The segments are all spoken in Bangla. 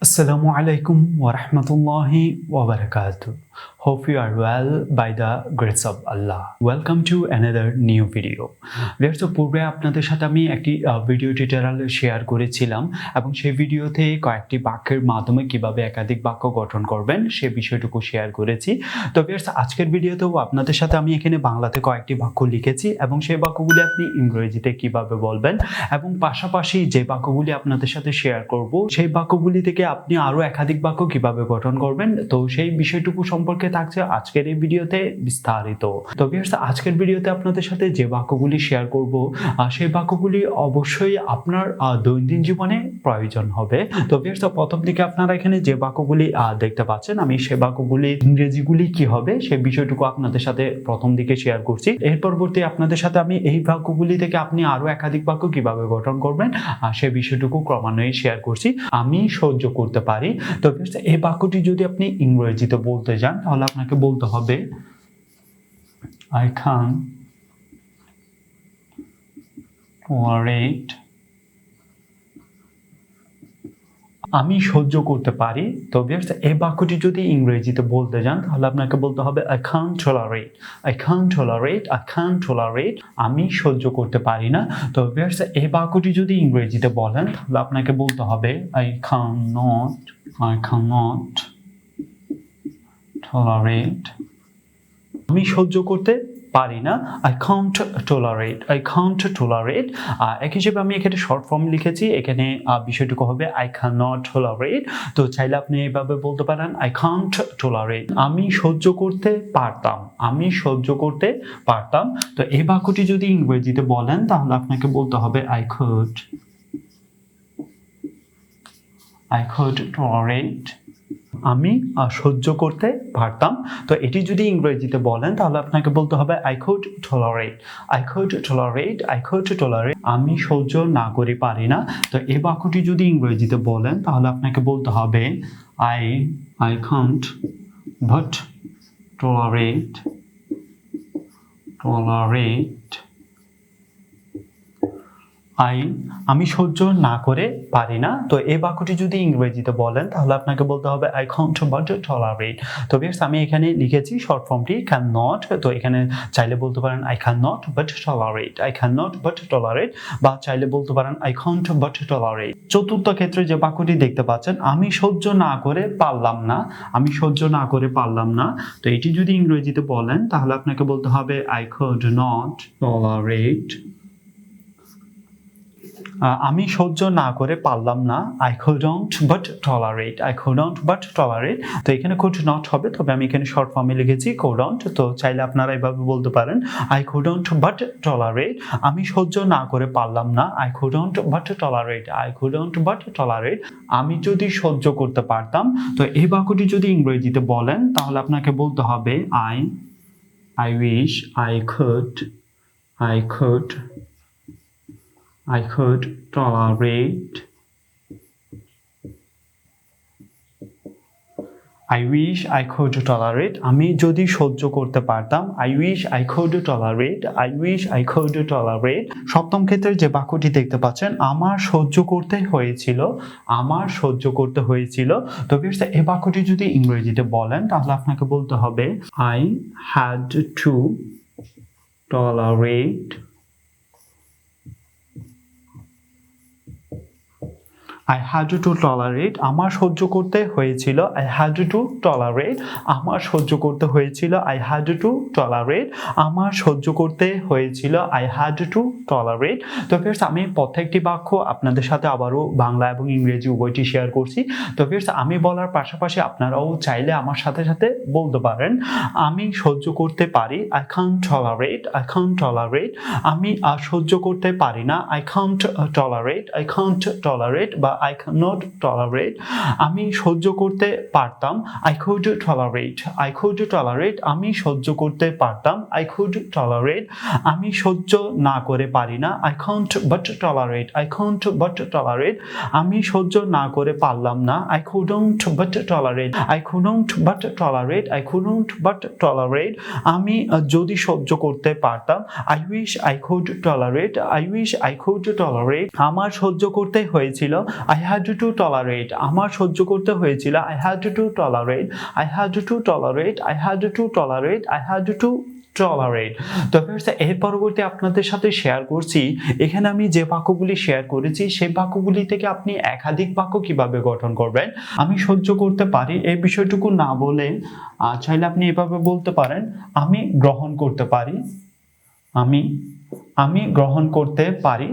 Assalamu alaikum wa rahmatullahi wa barakatuh. Hope you are well by the grace of Allah. Welcome to another new video. পূর্বে আপনাদের সাথে আমি একটি ভিডিও টিউটোরিয়াল শেয়ার করেছিলাম এবং সেই ভিডিওতে কয়েকটি বাক্যের মাধ্যমে কিভাবে একাধিক বাক্য গঠন করবেন সে বিষয়টুকু শেয়ার করেছি। তো ভিউয়ার্স, আজকের ভিডিওতেও আপনাদের সাথে আমি এখানে বাংলাতে কয়েকটি বাক্য লিখেছি এবং সেই বাক্যগুলি আপনি ইংরেজিতে কিভাবে বলবেন এবং পাশাপাশি যে বাক্যগুলি আপনাদের সাথে শেয়ার করব সেই বাক্যগুলি থেকে আপনি আরো একাধিক বাক্য কিভাবে গঠন করবেন, তো সেই বিষয়টুকু সম্পর্কে থাকছে আজকের এই ভিডিওতে বিস্তারিত। তো ভিউয়ার্স, আজকের ভিডিওতে আপনাদের সাথে যে বাক্যগুলি শেয়ার করব সেই বাক্যগুলি অবশ্যই আপনার দৈনন্দিন জীবনে প্রয়োজন হবে। তো ভিউয়ার্স, প্রথম দিকে আপনারা এখানে যে বাক্যগুলি দেখতে পাচ্ছেন, আমি সেই বাক্যগুলি ইংরেজিগুলি কি হবে সেই বিষয়টুকু আপনাদের সাথে প্রথম দিকে শেয়ার করছি। এর পরবর্তী আপনাদের সাথে আমি এই বাক্যগুলি থেকে আপনি আরো একাধিক বাক্য কিভাবে গঠন করবেন সেই বিষয়টুকু ক্রমান্বয়ে শেয়ার করছি। আমি সহ্য করতে পারি। তো ভিউয়ার্স, এই বাক্যটি যদি আপনি ইংরেজিতে বলতে যান তাহলে আপনাকে বলতে হবে I can tolerate। আমি সহ্য করতে পারি। তো ভিউয়ার্স, এই বাক্যটি যদি ইংরেজিতে বলতে যান তাহলে আপনাকে বলতে হবে I can't tolerate, I can't tolerate, I can't tolerate। আমি সহ্য করতে পারি না। তো ভিউয়ার্স, এই বাক্যটি যদি ইংরেজিতে বলেন তাহলে আপনাকে বলতে হবে I cannot tolerate। আমি সহ্য করতে পারি না। I can't tolerate। এক হিসেবে আমি এখানে শর্ট ফর্ম লিখেছি, এখানে বিষয়টুকু হবে I cannot tolerate। তো চাইলে আপনি এইভাবে বলতে পারেন I can't tolerate। আমি সহ্য করতে পারতাম, আমি সহ্য করতে পারতাম। তো এই বাক্যটি যদি ইংরেজিতে বলেন তাহলে আপনাকে বলতে হবে I could tolerate। আমি সহ্য করতে পারতাম। তো এটি যদি ইংরেজিতে বলেন তাহলে আপনাকে বলতে হবে I could tolerate। আমি সহ্য না করে পারি না। তো এই বাক্যটি যদি ইংরেজিতে বলেন তাহলে আপনাকে বলতে হবে I can't but tolerate। আমি সহ্য না করে পারি না। তো এই বাক্যটি যদি ইংরেজিতে বলেন তাহলে আপনাকে বলতে হবে I can't but tolerate। তো ভিউয়ার্স, আমি এখানে লিখেছি শর্ট ফর্মটি cannot। তো এখানে চাইলে বলতে পারেন I cannot but tolerate, বা চাইলে বলতে পারেন I can't but tolerate। চতুর্থ ক্ষেত্রে যে বাক্যটি দেখতে পাচ্ছেন আমি সহ্য না করে পারলাম না, আমি সহ্য না করে পারলাম না। তো এটি যদি ইংরেজিতে বলেন তাহলে আপনাকে বলতে হবে I could not tolerate। আমি সহ্য না করে পারলাম না I couldn't but tolerate। তো এখানে could not হবে, তবে আমি এখানে শর্ট ফর্মে লিখেছি couldn't। তো চাইলে আপনারা এভাবে বলতে পারেন I couldn't but tolerate। আমি সহ্য না করে পারলাম না I couldn't but tolerate। আমি যদি সহ্য করতে পারতাম। তো এই বাক্যটি যদি ইংরেজিতে বলেন তাহলে আপনাকে বলতে হবে I wish I could tolerate। আমি যদি সহ্য করতে পারতাম I wish I could tolerate। সপ্তম ক্ষেত্রে যে বাক্যটি দেখতে পাচ্ছেন আমার সহ্য করতে হয়েছিল। তো ভিউয়ার্স, এই বাক্যটি যদি ইংরেজিতে বলেন তাহলে আপনাকে বলতে হবে I had to tolerate। আমার সহ্য করতে হয়েছিল আমার সহ্য করতে হয়েছিল তো ভিউয়ার্স, আমি প্রত্যেকটি বাক্য আপনাদের সাথে আবারও বাংলা এবং ইংরেজি উভয়টি শেয়ার করছি। তো ভিউয়ার্স, আমি বলার পাশাপাশি আপনারাও চাইলে আমার সাথে সাথে বলতে পারেন আমি সহ্য করতে পারি I can't tolerate। আমি সহ্য করতে পারি না I can't tolerate বা I cannot tolerate। আমি সহ্য করতে পারতাম I could tolerate। আমি সহ্য করতে পারতাম I could tolerate। আমি সহ্য না করে পারি না I can't but tolerate। আমি সহ্য না করে পারলাম না I couldn't but tolerate। আমি যদি সহ্য করতে পারতাম I wish I could tolerate। আমার সহ্য করতে হয়েছিল I had to tolerate, আমার সহ্য করতে হয়েছিল, I had to tolerate, I had to tolerate, I had to tolerate, I had to tolerate. তো এর পরবর্তী আপনাদের সাথে শেয়ার করছি, এখানে আমি যে বাক্যগুলি শেয়ার করেছি সেই বাক্যগুলি থেকে আপনি একাধিক বাক্য কিভাবে গঠন করবেন। আমি সহ্য করতে পারি এই বিষয়টুকু না বলে চাইলে আপনি এভাবে বলতে পারেন, আমি গ্রহণ করতে পারি, আমি গ্রহণ করতে পারি।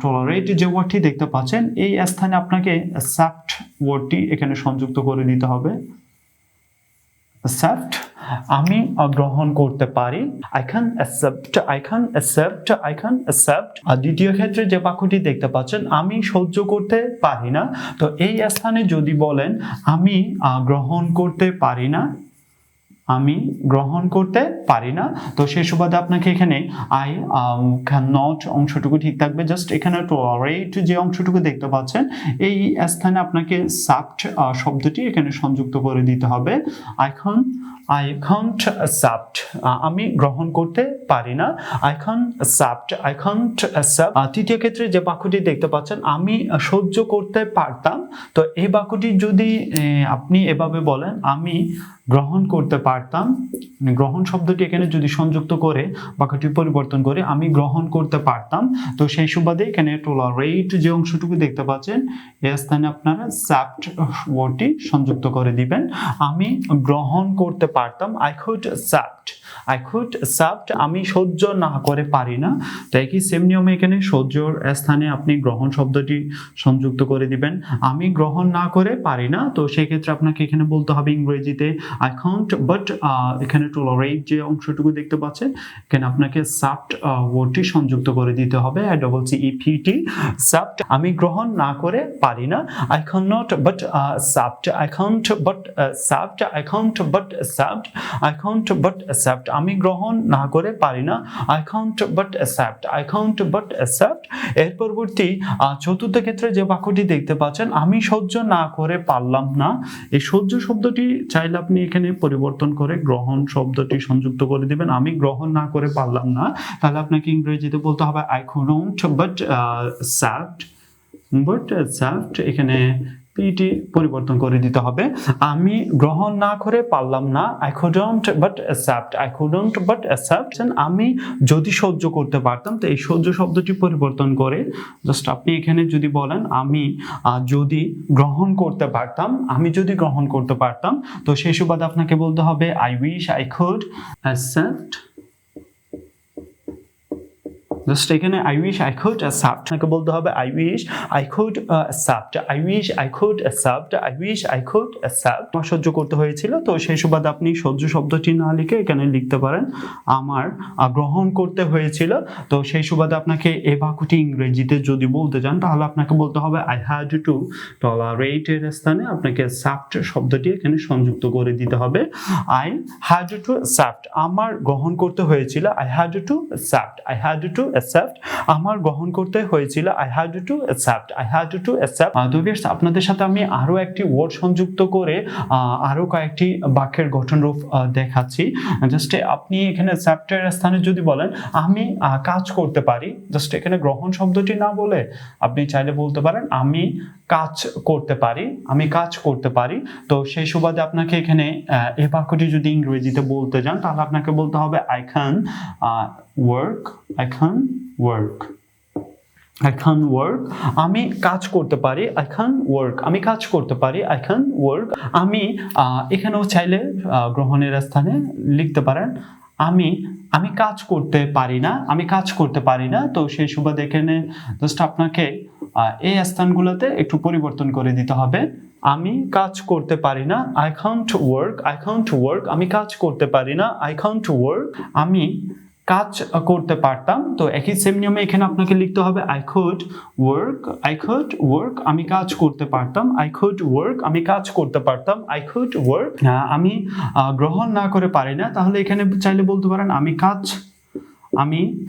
টলারেট যে ওয়ার্ডটি দেখতে পাচ্ছেন এই স্থানে আপনাকে অ্যাকসেপ্ট ওয়ার্ডটি এখানে সংযুক্ত করে দিতে হবে। অ্যাকসেপ্ট, আমি গ্রহণ করতে পারি, I can accept, I can accept, I can accept। আর দ্বিতীয় ক্ষেত্রে যে বাক্যটি দেখতে পাচ্ছেন আমি সহ্য করতে পারি না, তো এই স্থানে যদি বলেন আমি গ্রহণ করতে পারি না, আমি গ্রহণ করতে পারি না, তো সেই সুবাদে আপনাকে এখানে I cannot অংশটুকু ঠিক থাকবে, জাস্ট এখানে tolerate যে অংশটুকু দেখতে পাচ্ছেন এই স্থানে আপনাকে accept শব্দটি এখানে সংযুক্ত করে দিতে হবে। I can't accept, আমি গ্রহণ করতে পারি না, I can't accept, I can't accept। তৃতীয় ক্ষেত্রে যে বাক্যটি দেখতে পাচ্ছেন আমি সহ্য করতে পারতাম, তো এই বাক্যটি যদি আপনি এভাবে বলেন আমি গ্রহণ করতে পারতাম, গ্রহণ শব্দটি এখানে যদি সংযুক্ত করে বাক্যটি পরিবর্তন করে আমি গ্রহণ করতে পারতাম, তো সেই সুবাদে এখানে tolerate যে অংশটুকু দেখতে পাচ্ছেন এই স্থানে আপনারা accept ওয়ার্ডটি সংযুক্ত করে দিবেন। আমি গ্রহণ করতে পারতাম, I could accept, I could accept, আমি সহ্য না করে পারি না, তো একই সেম নিয়মে এখানে সহ্যর স্থানে আপনি গ্রহণ শব্দটি সংযুক্ত করে দিবেন। আমি গ্রহণ না করে পারি না, তো সেই ক্ষেত্রে আপনাকে এখানে বলতে হবে ইংরেজিতে I can't, but এখানে tolerate যে অংশটুকু দেখতে পাচ্ছেন এখানে আপনাকে accept ওয়ার্ডটি সংযুক্ত করে দিতে হবে, CEPT, accept, আমি গ্রহণ না করে পারি না, I cannot but accept, I can't but accept, I can't but accept, I can't but accept, আমি গ্রহণ না করে পারি না, I can't but accept, I can't but accept। এর পরবর্তী চতুর্থ ক্ষেত্রে যে বাক্যটি দেখতে পাচ্ছেন আমি সহ্য না করে পারলাম না, এই সহ্য শব্দটি চাইলে আপনি এখানে পরিবর্তন করে গ্রহণ শব্দটি সংযুক্ত করে দিবেন, আমি গ্রহণ না করে পারলাম না, তাহলে আপনাকে ইংরেজিতে বলতে হবে I couldn't but accept, এখানে পিটি পরিবর্তন করে দিতে হবে, আমি গ্রহণ না করে পারলাম না, I couldn't but accept, I couldn't but accept। আমি যদি সহ্য করতে পারতাম, তো এই সহ্য শব্দটি পরিবর্তন করে জাস্ট আপনি এখানে যদি বলেন আমি যদি গ্রহণ করতে পারতাম, আমি যদি গ্রহণ করতে পারতাম, তো সেই সুবাদে আপনাকে বলতে হবে I wish I could accept, just এখানে I wish I could accept, আপনাকে বলতে হবে I wish I could accept, I wish I could accept, I wish I could accept। আমার সহ্য করতে হয়েছিল, তো সেই সুবাদে আপনি সহ্য শব্দটি না লিখে এখানে লিখতে পারেন আমার গ্রহণ করতে হয়েছিল, তো সেই সুবাদে আপনাকে এই বাক্যটি ইংরেজিতে যদি বলতে চান তাহলে আপনাকে বলতে হবে I had to tolerate এর স্থানে আপনাকে accept শব্দটি এখানে সংযুক্ত করে দিতে হবে, I had to accept, আমার গ্রহণ করতে হয়েছিল, I had to accept, I had to accept, আমার গ্রহণ করতে হয়েছিল, I had to accept, I had to accept। আপনাদের সাথে আমি আরো একটি ওয়ার্ড সংযুক্ত করে আরো কয়েকটি বাক্যের গঠন রূপ দেখাচ্ছি। জাস্ট আপনি এখানে accept এর স্থানে যদি বলেন আমি কাজ করতে পারি, জাস্ট এখানে গ্রহণ শব্দটি না বলে আপনি চাইলে বলতে পারেন আমি কাজ করতে পারি, আমি কাজ করতে পারি, তো সেই সুবাদে আপনাকে এখানে এই বাক্যটি যদি ইংরেজিতে বলতে যান তাহলে আপনাকে বলতে হবে I can work, I can work, I can work, আমি কাজ করতে পারি, I can work, আমি কাজ করতে পারি, I can work। আমি এখানেও চাইলে গ্রহণের স্থানে লিখতে পারেন আমি কাজ করতে পারি না, আমি কাজ করতে পারি না, তো সেই সুবাদে এখানে জাস্ট আপনাকে এই স্থানগুলোতে একটু পরিবর্তন করে দিতে হবে, আমি কাজ করতে পারি না, I can't work, I can't work, আমি কাজ করতে পারি না, I can't work। আমি কাজ করতে পারতাম, তো একই সেম নিয়মে এখানে আপনাকে লিখতে হবে I could work, I could work, আমি কাজ করতে পারতাম, I could work, আমি কাজ করতে পারতাম, I could work। আমি গ্রহণ না করে পারি না, তাহলে এখানে চাইলে বলতে পারেন আমি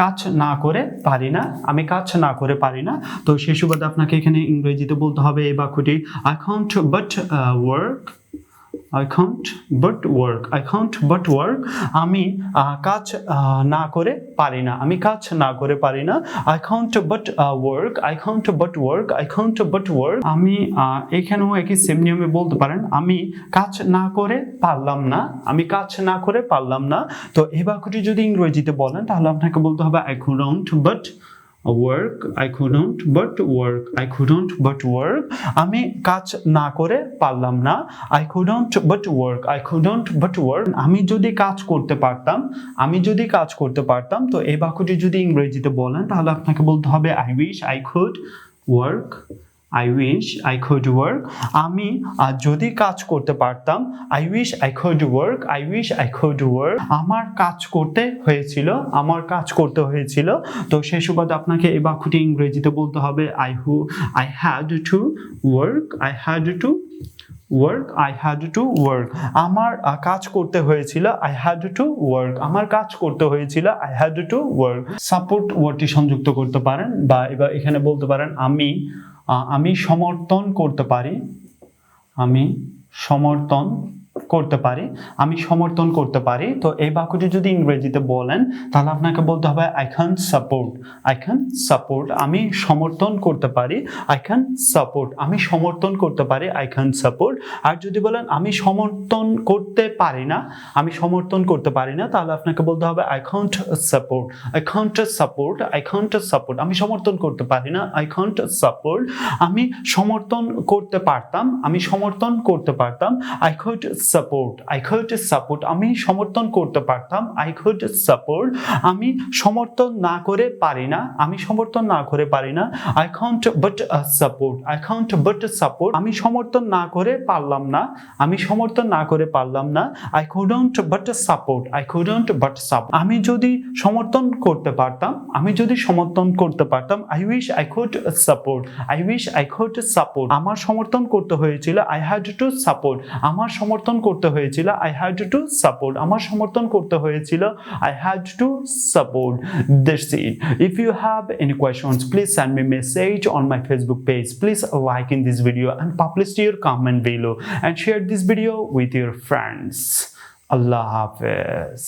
কাজ না করে পারি না, আমি কাজ না করে পারি না, তো সেই সুবাদে আপনাকে এখানে ইংরেজিতে বলতে হবে এই বাক্যটি I can't but work, I can't but work. I can't but work. আমি কাজ না করে পারি না। আমি কাজ না করে পারি না। I can't but work. I can't but work. I can't but work. আমি এখানেও একই সেম নিয়মে বলতে পারেন আমি কাজ না করে পারলাম না। আমি কাজ না করে পারলাম না। তো এই বাক্যটি যদি ইংরেজিতে বলেন তাহলে আপনাকে বলতে হবে I couldn't but work. I couldn't but work. I couldn't but work. আমি কাজ না করে পারলাম না। I couldn't but work. I couldn't but work. আমি যদি কাজ করতে পারতাম, আমি যদি কাজ করতে পারতাম, তো এই বাক্যটি যদি ইংরেজিতে বলেন তাহলে আপনাকে বলতে হবে I wish I could work. I wish I could work. আমি যদি কাজ করতে পারতাম, I wish I could work. I wish I could work. আমার কাজ করতে হয়েছিল, আমার কাজ করতে হয়েছিল। তো সেই সুবাদে আপনাকে এই বাক্যটি ইংরেজিতে বলতে হবে I had to work. I had to work. I had to work. আমার কাজ করতে হয়েছিল I had to work. আমার কাজ করতে হয়েছিল I had to work. Support ওয়ার্ডটি সংযুক্ত করতে পারেন বা এবার এখানে বলতে পারেন আমি সমর্থন করতে পারি। আমি সমর্থন করতে পারি। আমি সমর্থন করতে পারি। তো এই বাক্যটি যদি ইংরেজিতে বলেন তাহলে আপনাকে বলতে হবে I can support. I can support. আমি সমর্থন করতে পারি। I can support. আমি সমর্থন করতে পারি। I can support. আর যদি বলেন আমি সমর্থন করতে পারি না, আমি সমর্থন করতে পারি না, তাহলে আপনাকে বলতে হবে I can't support. I can't support. I can't support. আমি সমর্থন করতে পারি না। I can't support. আমি সমর্থন করতে পারতাম। আমি সমর্থন করতে পারতাম। I could support. I could support. আমি সমর্থন করতে পারতাম। I could support. আমি সমর্থন না করে পারি না। আমি সমর্থন না করে পারি না। I can't but support. I can't but support. আমি সমর্থন না করে পারলাম না। আমি সমর্থন না করে পারলাম না। I couldn't but support. I couldn't but support. আমি যদি সমর্থন করতে পারতাম, আমি যদি সমর্থন করতে পারতাম I wish I could support. I wish I could support. আমার সমর্থন করতে হয়েছিল I had to support. আমার সমর্থন করতে হয়েছিল I had to support. আমার সমর্থন করতে হয়েছিল I had to support. That's it. If you have any questions, please send me message on my Facebook page. Please like in this video and publish your comment below and share this video with your friends. Allah Hafiz.